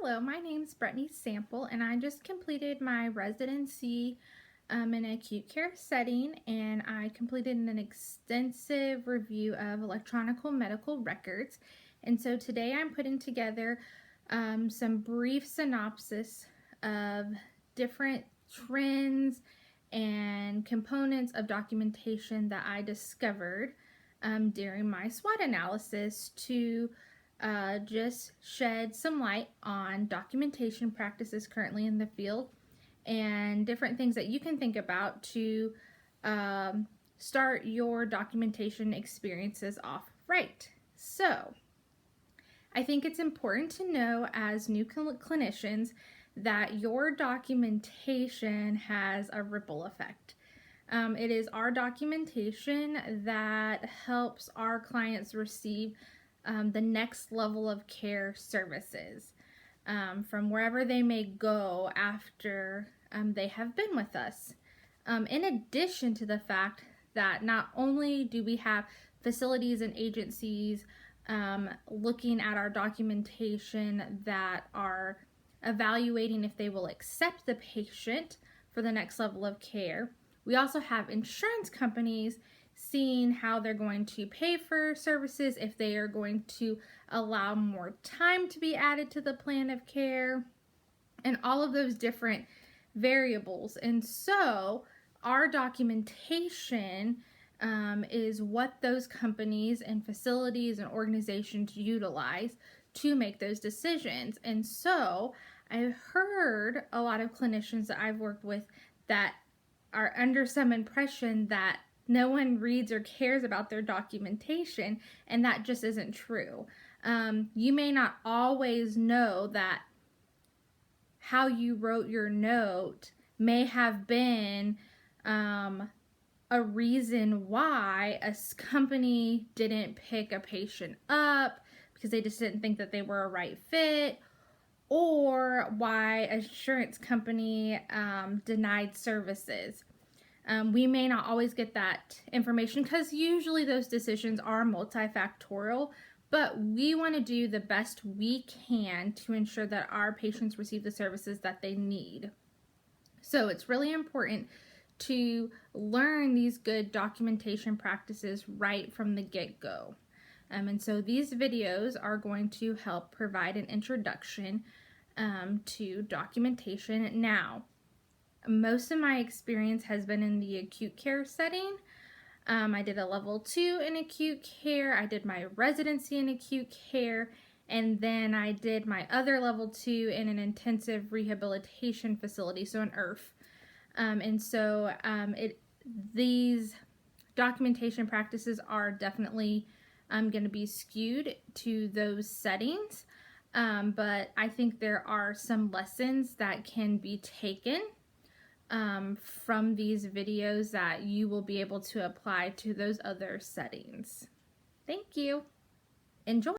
Hello, my name is Brittany Sample, and I just completed my residency in an acute care setting, and I completed an extensive review of electronic medical records. And so today I'm putting together some brief synopsis of different trends and components of documentation that I discovered during my SWOT analysis to just shed some light on documentation practices currently in the field and different things that you can think about to start your documentation experiences off right. So, I think it's important to know as new clinicians that your documentation has a ripple effect. It is our documentation that helps our clients receive the next level of care services from wherever they may go after they have been with us. In addition to the fact that not only do we have facilities and agencies looking at our documentation that are evaluating if they will accept the patient for the next level of care, we also have insurance companies seeing how they're going to pay for services, if they are going to allow more time to be added to the plan of care, and all of those different variables. And so our documentation is what those companies and facilities and organizations utilize to make those decisions. And so I've heard a lot of clinicians that I've worked with that are under some impression that no one reads or cares about their documentation, and that just isn't true. You may not always know that how you wrote your note may have been a reason why a company didn't pick a patient up because they just didn't think that they were a right fit, or why an insurance company denied services. We may not always get that information because usually those decisions are multifactorial, but we want to do the best we can to ensure that our patients receive the services that they need. So it's really important to learn these good documentation practices right from the get-go. And so these videos are going to help provide an introduction to documentation. Now, most of my experience has been in the acute care setting. I did a level 2 in acute care. I did my residency in acute care, and then I did my other level 2 in an intensive rehabilitation facility, so an IRF. And so these documentation practices are definitely going to be skewed to those settings, but I think there are some lessons that can be taken from these videos that you will be able to apply to those other settings. Thank you. Enjoy.